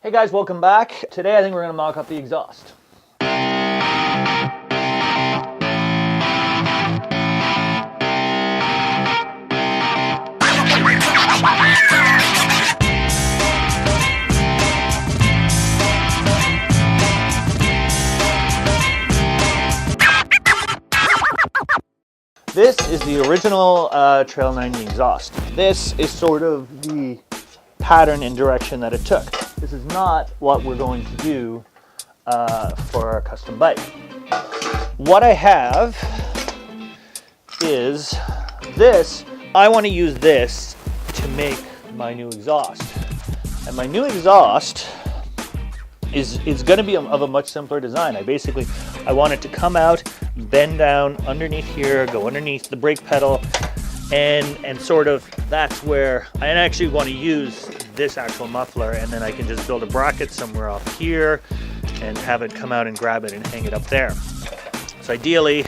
Hey guys, welcome back. Today I think we're going to mock up the exhaust. This is the original Trail90 exhaust. This is sort of the pattern and direction that it took. This is not what we're going to do for our custom bike. What I have is this. I want to use this to make my new exhaust. And my new exhaust is going to be of a much simpler design. I want it to come out, bend down underneath here, go underneath the brake pedal, and sort of that's where I actually want to use this actual muffler, and then I can just build a bracket somewhere off here and have it come out and grab it and hang it up there. So ideally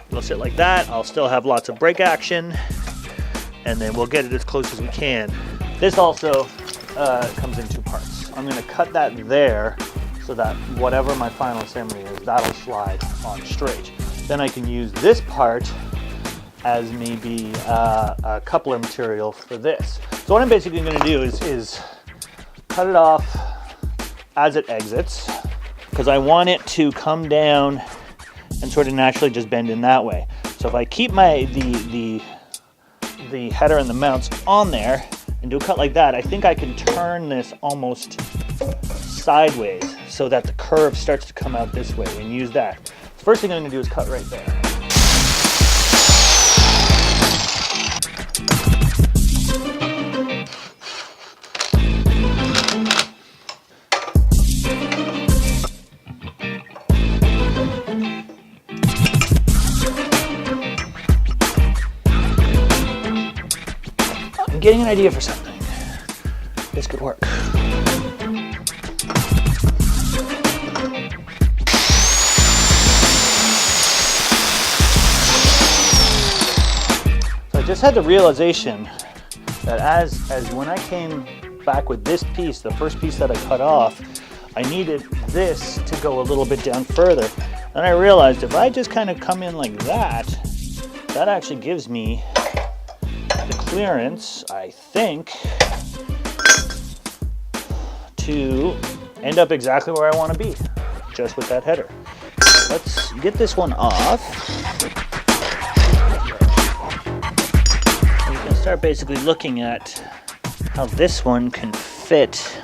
it'll sit like that. I'll still have lots of brake action, and then we'll get it as close as we can. This also comes in two parts. I'm going to cut that there so that whatever my final assembly is, that'll slide on straight. Then I can use this part as maybe a coupler material for this. So what I'm basically going to do is cut it off as it exits, because I want it to come down and sort of naturally just bend in that way. So if I keep the header and the mounts on there and do a cut like that, I think I can turn this almost sideways so that the curve starts to come out this way and use that. The first thing I'm going to do is cut right there. I'm getting an idea for something. This could work. I just had the realization that as when I came back with this piece, the first piece that I cut off, I needed this to go a little bit down further. And I realized if I just kind of come in like that, that actually gives me the clearance, I think, to end up exactly where I want to be, just with that header. Let's get this one off. Start basically looking at how this one can fit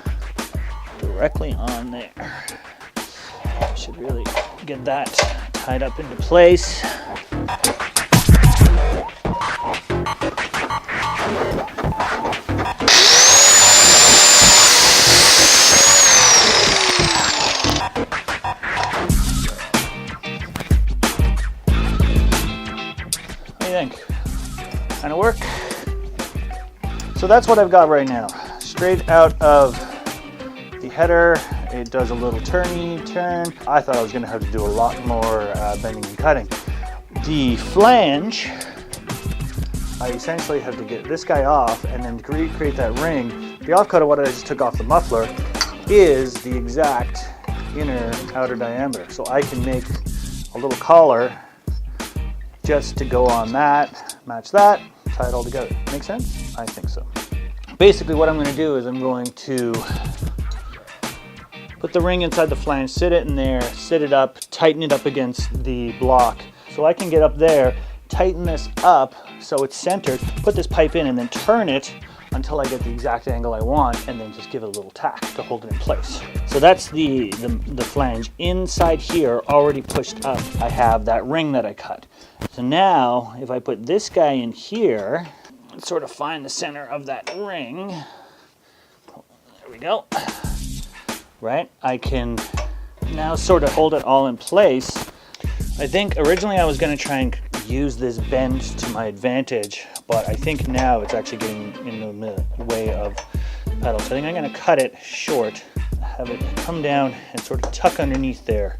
directly on there. I should really get that tied up into place. What do you think? Kind of work? So that's what I've got right now. Straight out of the header, it does a little turn. I thought I was going to have to do a lot more bending and cutting. The flange, I essentially have to get this guy off and then recreate that ring. The offcut of what I just took off the muffler is the exact outer diameter. So I can make a little collar just to go on that, match that, tie it all together. Make sense? I think so. Basically what I'm going to do is I'm going to put the ring inside the flange, sit it in there, sit it up, tighten it up against the block so I can get up there, tighten this up so it's centered, put this pipe in and then turn it until I get the exact angle I want, and then just give it a little tack to hold it in place. So that's the flange. Inside here, already pushed up, I have that ring that I cut. So now if I put this guy in here, sort of find the center of that ring. There we go. Right, I can now sort of hold it all in place. I think originally I was going to try and use this bend to my advantage, but I think now it's actually getting in the way of the pedal. So I think I'm going to cut it short, have it come down and sort of tuck underneath there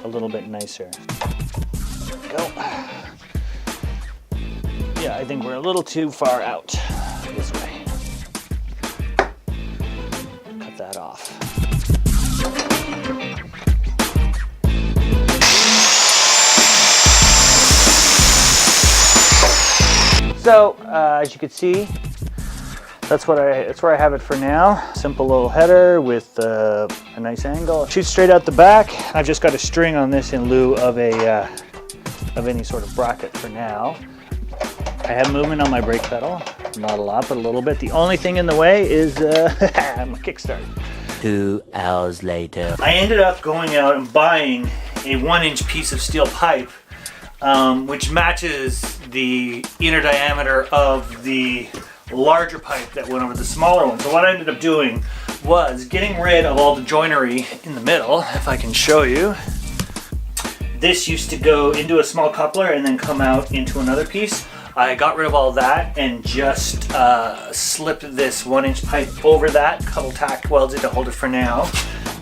a little bit nicer. There we go. Yeah, I think we're a little too far out this way. Cut that off. So as you can see, that's where I have it for now. Simple little header with a nice angle. Shoots straight out the back. I've just got a string on this in lieu of any sort of bracket for now. I have movement on my brake pedal, not a lot, but a little bit. The only thing in the way is my kickstart. 2 hours later. I ended up going out and buying a 1-inch piece of steel pipe, which matches the inner diameter of the larger pipe that went over the smaller one. So what I ended up doing was getting rid of all the joinery in the middle, if I can show you. This used to go into a small coupler and then come out into another piece. I got rid of all that and just slipped this 1-inch pipe over that, couple tack welds it to hold it for now.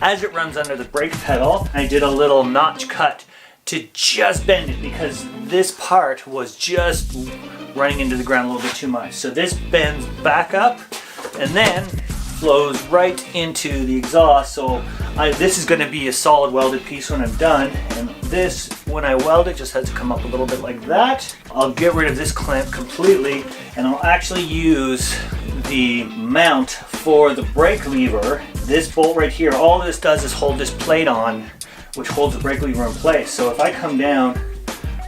As it runs under the brake pedal, I did a little notch cut to just bend it because this part was just running into the ground a little bit too much. So this bends back up and then flows right into the exhaust. So this is going to be a solid welded piece when I'm done. And this, when I weld it, just has to come up a little bit like that. I'll get rid of this clamp completely and I'll actually use the mount for the brake lever. This bolt right here, all this does is hold this plate on, which holds the brake lever in place. So if I come down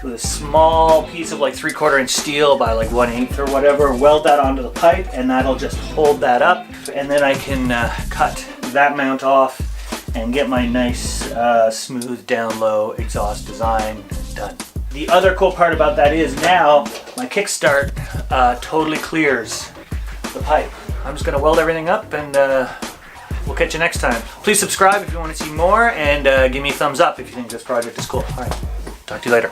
with a small piece of like 3/4 inch steel by like 1/8 or whatever, weld that onto the pipe and that'll just hold that up. And then I can cut that mount off and get my nice smooth down low exhaust design done. The other cool part about that is now my kickstart totally clears the pipe. I'm just gonna weld everything up and we'll catch you next time. Please subscribe if you want to see more and give me a thumbs up if you think this project is cool. All right, talk to you later.